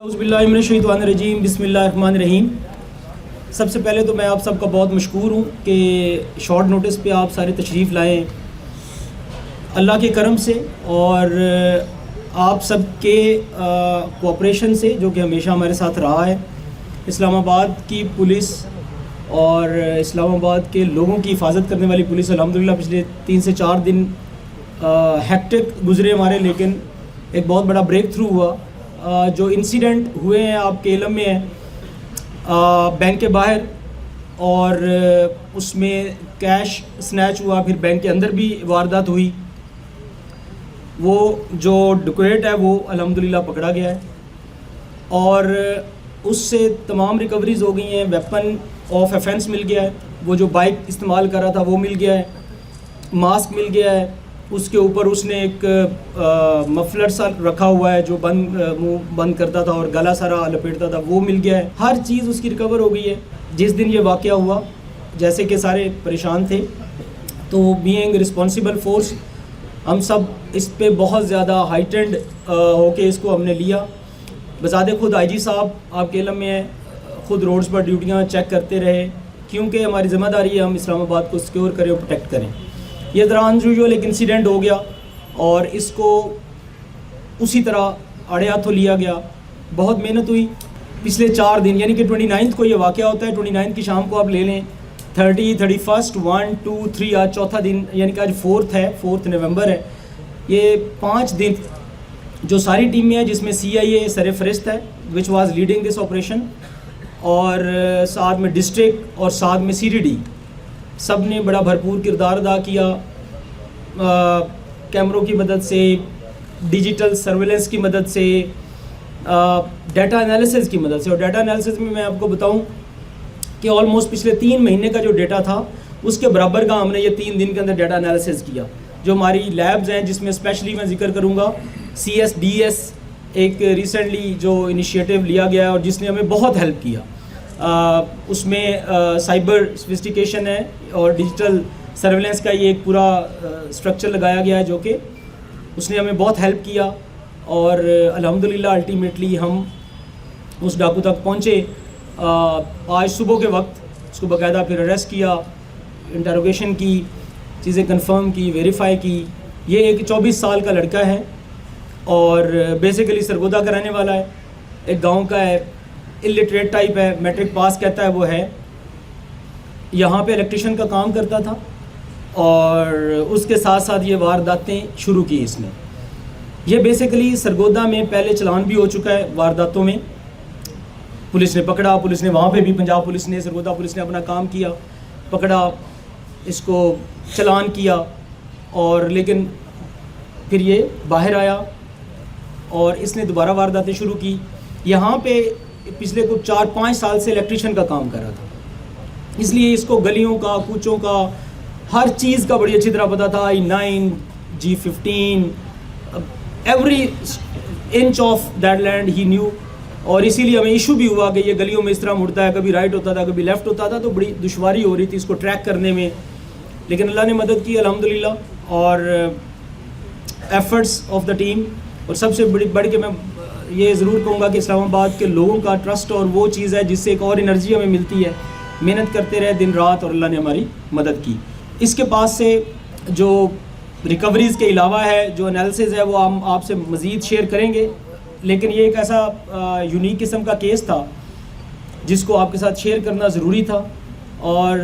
اعوذ باللہ من الشیطان الرجیم، بسم اللہ الرحمن الرحیم۔ سب سے پہلے تو میں آپ سب کا بہت مشکور ہوں کہ شارٹ نوٹس پہ آپ سارے تشریف لائیں اللہ کے کرم سے اور آپ سب کے کوآپریشن سے، جو کہ ہمیشہ ہمارے ساتھ رہا ہے۔ اسلام آباد کی پولیس اور اسلام آباد کے لوگوں کی حفاظت کرنے والی پولیس الحمدللہ پچھلے 3 سے 4 دن ہیکٹک گزرے ہمارے، لیکن ایک بہت بڑا بریک تھرو ہوا۔ جو انسیڈنٹ ہوئے ہیں آپ کے علم میں ہیں، بینک کے باہر اور اس میں کیش سنیچ ہوا، پھر بینک کے اندر بھی واردات ہوئی۔ وہ جو ڈکیٹ ہے وہ الحمدللہ پکڑا گیا ہے اور اس سے تمام ریکوریز ہو گئی ہیں۔ ویپن آف ایفینس مل گیا ہے، وہ جو بائک استعمال کر رہا تھا وہ مل گیا ہے، ماسک مل گیا ہے، اس کے اوپر اس نے ایک مفلر سا رکھا ہوا ہے جو منہ بند کرتا تھا اور گلا سارا لپیٹتا تھا، وہ مل گیا ہے۔ ہر چیز اس کی ریکور ہو گئی ہے۔ جس دن یہ واقعہ ہوا جیسے کہ سارے پریشان تھے، تو بینگ رسپانسبل فورس ہم سب اس پہ بہت زیادہ ہائٹنڈ ہو کے اس کو ہم نے لیا۔ بذات خود آئی جی صاحب آپ کے علم میں ہے، خود روڈز پر ڈیوٹیاں چیک کرتے رہے، کیونکہ ہماری ذمہ داری ہے ہم اسلام آباد کو سیکیور کریں اور پروٹیکٹ کریں۔ یہ ذرا انیوژول ایک انسیڈنٹ ہو گیا اور اس کو اسی طرح اڑے ہاتھوں لیا گیا۔ بہت محنت ہوئی پچھلے 4 دن، یعنی کہ 29 کو یہ واقعہ ہوتا ہے، 29 کی شام کو آپ لے لیں، 30، 31، 1، 2، 3، آج چوتھا دن، یعنی کہ آج 4 ہے، 4 نومبر ہے۔ یہ 5 دن جو ساری ٹیم میں ہے، جس میں CIA سر فہرست ہے which was leading this operation, اور ساتھ میں ڈسٹرکٹ اور ساتھ میں CDD، سب نے بڑا بھرپور کردار ادا کیا۔ کیمروں کی مدد سے، ڈیجیٹل سرویلنس کی مدد سے، ڈیٹا انالیسز کی مدد سے۔ اور ڈیٹا انالیسز میں آپ کو بتاؤں کہ آلموسٹ پچھلے 3 مہینے کا جو ڈیٹا تھا اس کے برابر کا ہم نے یہ 3 دن کے اندر ڈیٹا انالیسز کیا۔ جو ہماری لیبز ہیں، جس میں اسپیشلی میں ذکر کروں گا CSDS، ایک ریسنٹلی جو انیشیٹو لیا گیا ہے اور جس نے ہمیں بہت ہیلپ کیا۔ اس میں سائبر سفسٹیکیشن ہے اور ڈیجیٹل سرویلنس کا یہ ایک پورا اسٹرکچر لگایا گیا ہے، جو کہ اس نے ہمیں بہت ہیلپ کیا اور الحمدللہ الٹیمیٹلی ہم اس ڈاکو تک پہنچے۔ آج صبح کے وقت اس کو باقاعدہ پھر اریسٹ کیا، انٹروگیشن کی، چیزیں کنفرم کی، ویریفائی کی۔ یہ ایک 24 سال کا لڑکا ہے اور بیسیکلی سرگودا کا رہنے والا ہے، ایک گاؤں کا ہے، الٹریٹ ٹائپ ہے، میٹرک پاس کہتا ہے وہ ہے۔ یہاں پہ الیکٹریشین کا کام کرتا تھا اور اس کے ساتھ ساتھ یہ وارداتیں شروع کی اس نے۔ یہ بیسیکلی سرگودا میں پہلے چلان بھی ہو چکا ہے وارداتوں میں، پولیس نے پکڑا، پولیس نے وہاں پہ بھی، پنجاب پولیس نے، سرگودا پولیس نے اپنا کام کیا، پکڑا، اس کو چلان کیا، اور لیکن پھر یہ باہر آیا اور اس نے دوبارہ وارداتیں شروع کی۔ یہاں پہ پچھلے کچھ 4-5 سال سے الیکٹریشین کا کام کر رہا تھا، اس لیے اس کو گلیوں کا، کوچوں کا، ہر چیز کا بڑی اچھی طرح پتہ تھا۔ I-9، G-15، every inch of that land he knew, اور اسی لیے ہمیں ایشو بھی ہوا کہ یہ گلیوں میں اس طرح مڑتا ہے، کبھی رائٹ ہوتا تھا، کبھی لیفٹ ہوتا تھا، تو بڑی دشواری ہو رہی تھی اس کو ٹریک کرنے میں، لیکن اللہ نے مدد کی الحمدللہ۔ اور ایفرٹس آف دا ٹیم، اور سب سے بڑھ کے میں یہ ضرور کہوں گا کہ اسلام آباد کے لوگوں کا ٹرسٹ اور وہ چیز ہے جس سے ایک اور انرجی ہمیں ملتی ہے۔ محنت کرتے رہے دن رات اور اللہ نے ہماری مدد کی۔ اس کے پاس سے جو ریکوریز کے علاوہ ہے، جو انالیسز ہے، وہ ہم آپ سے مزید شیئر کریں گے، لیکن یہ ایک ایسا یونیک قسم کا کیس تھا جس کو آپ کے ساتھ شیئر کرنا ضروری تھا۔ اور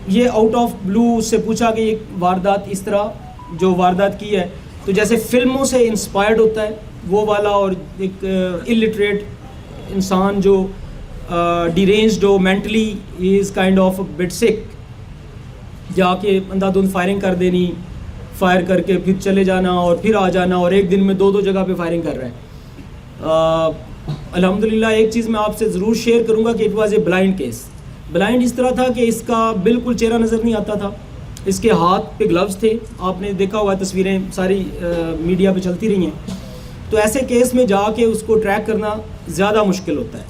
یہ آؤٹ آف بلو اس سے پوچھا کہ یہ واردات اس طرح جو واردات کی ہے تو جیسے فلموں سے انسپائرڈ ہوتا ہے وہ والا، اور ایک الٹریٹ انسان جو ڈیرینجڈ ہو mentally, he is kind of but sick, جا کے اندھا دھند فائرنگ کر دینی، فائر کر کے پھر چلے جانا اور پھر آ جانا، اور ایک دن میں 2 جگہ پہ فائرنگ کر رہا ہے۔ الحمدللہ ایک چیز میں آپ سے ضرور شیئر کروں گا کہ it was a blind case. Blind اس طرح تھا کہ اس کا بالکل چہرہ نظر نہیں آتا تھا، اس کے ہاتھ پہ گلوز تھے، آپ نے دیکھا ہوا تصویریں ساری میڈیا پہ چلتی رہی ہیں۔ تو ایسے کیس میں جا کے اس کو ٹریک کرنا زیادہ مشکل ہوتا ہے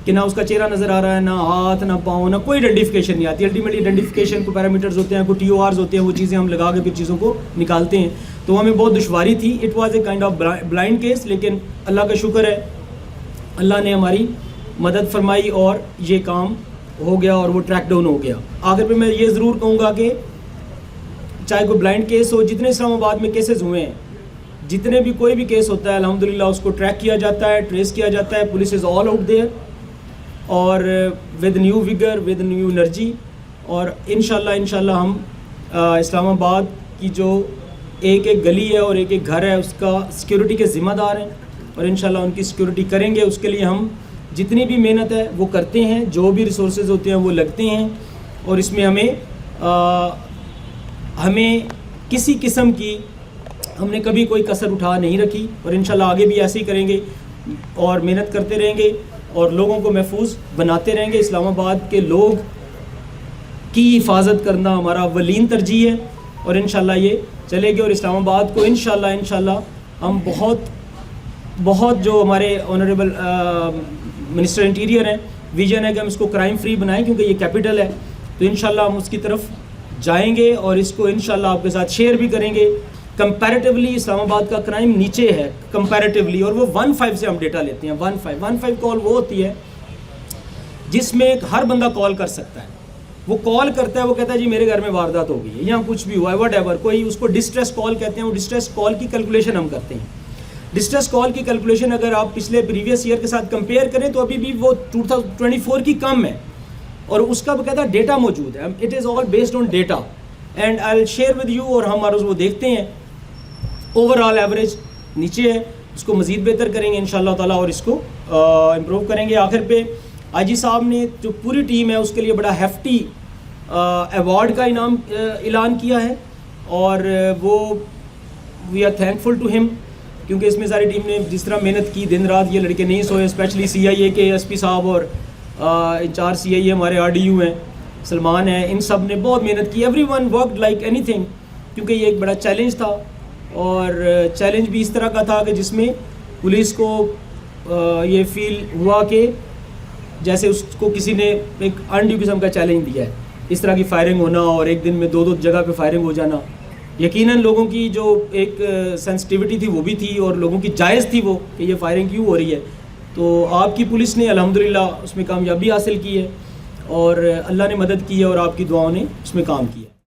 کہ نہ اس کا چہرہ نظر آ رہا ہے، نہ ہاتھ، نہ پاؤں، نہ کوئی آئیڈینٹیفیکیشن نہیں آتی۔ الٹیمیٹلی آئیڈینٹیفیکیشن کو پیرامیٹرز ہوتے ہیں، کوئی TORs ہوتے ہیں، وہ چیزیں ہم لگا کے پھر چیزوں کو نکالتے ہیں، تو ہمیں بہت دشواری تھی۔ It was a kind of blind case, لیکن اللہ کا شکر ہے اللہ نے ہماری مدد فرمائی اور یہ کام ہو گیا اور وہ ٹریک ڈاؤن ہو گیا. آخر پہ میں یہ ضرور کہوں گا کہ چاہے کوئی بلائنڈ کیس ہو, جتنے اسلام آباد میں کیسز ہوئے ہیں, جتنے بھی کوئی بھی کیس ہوتا ہے الحمدللہ اس کو ٹریک کیا جاتا ہے, ٹریس کیا جاتا ہے. Police is all out there اور with new vigour, with new energy. اور انشاءاللہ ہم اسلام آباد کی جو ایک ایک گلی ہے اور ایک ایک گھر ہے اس کا سیکیورٹی کے ذمہ دار ہیں اور انشاءاللہ ان کی سیکیورٹی کریں گے. اس کے لیے ہم جتنی بھی محنت ہے وہ کرتے ہیں, جو بھی ریسورسز ہوتے ہیں وہ لگتے ہیں اور اس میں ہمیں کسی قسم کی ہم نے کبھی کوئی کسر اٹھا نہیں رکھی اور انشاءاللہ آگے بھی ایسے ہی کریں گے اور محنت کرتے رہیں گے اور لوگوں کو محفوظ بناتے رہیں گے. اسلام آباد کے لوگ کی حفاظت کرنا ہمارا اولین ترجیح ہے اور انشاءاللہ یہ چلے گی. اور اسلام آباد کو انشاءاللہ ہم بہت جو ہمارے آنریبل منسٹر انٹیریئر ہیں ویژن ہے کہ ہم اس کو کرائم فری بنائیں کیونکہ یہ کیپٹل ہے, تو انشاءاللہ ہم اس کی طرف جائیں گے اور اس کو انشاءاللہ آپ کے ساتھ شیئر بھی کریں گے. کمپیریٹیولی اسلام آباد کا کرائم نیچے ہے کمپیریٹیولی, اور وہ 1-5 سے ہم ڈیٹا لیتے ہیں. 1-5 کال وہ ہوتی ہے جس میں ہر بندہ کال کر سکتا ہے. وہ کال کرتا ہے, وہ کہتا ہے جی میرے گھر میں واردات ہو گئی ہے یا کچھ بھی ہوا ہے, وٹ ایور, کوئی اس کو ڈسٹریس کال کہتے ہیں. وہ ڈسٹریس کال کی کیلکولیشن ہم کرتے ہیں. ڈسٹریس کال کی کیلکولیشن اگر آپ پچھلے پریویس ایئر کے ساتھ کمپیئر کریں تو ابھی بھی وہ 2024 کی کم ہے اور اس کا باقاعدہ ڈیٹا موجود ہے. It is all based on data and I will share with you. اور ہم وہ دیکھتے ہیں اوور آل ایوریج نیچے ہے, اس کو مزید بہتر کریں گے انشاءاللہ تعالیٰ اور اس کو امپروو کریں گے. آخر پہ آئی جی صاحب نے جو پوری ٹیم ہے اس کے لیے بڑا ہیفٹی ایوارڈ کا انعام اعلان کیا ہے اور وہ وی آر تھینکفل ٹو ہم کیونکہ اس میں ساری ٹیم نے جس طرح محنت کی, دن رات یہ لڑکے نہیں سوئے, اسپیشلی CIA کے SP صاحب اور انچارج CIA ہمارے RDU ہیں سلمان ہیں, ان سب نے بہت محنت کی. Every one worked like any thing کیونکہ یہ ایک بڑا چیلنج تھا اور چیلنج بھی اس طرح کا تھا کہ جس میں پولیس کو یہ فیل ہوا کہ جیسے اس کو کسی نے ایک انڈیو قسم کا چیلنج دیا ہے. اس طرح کی فائرنگ ہونا اور ایک دن میں 2 جگہ پہ فائرنگ ہو جانا, یقیناً لوگوں کی جو ایک سینسٹیوٹی تھی وہ بھی تھی اور لوگوں کی جائز تھی وہ کہ یہ فائرنگ کیوں ہو رہی ہے. تو آپ کی پولیس نے الحمدللہ اس میں کامیابی حاصل کی ہے اور اللہ نے مدد کی ہے اور آپ کی دعاؤں نے اس میں کام کیا.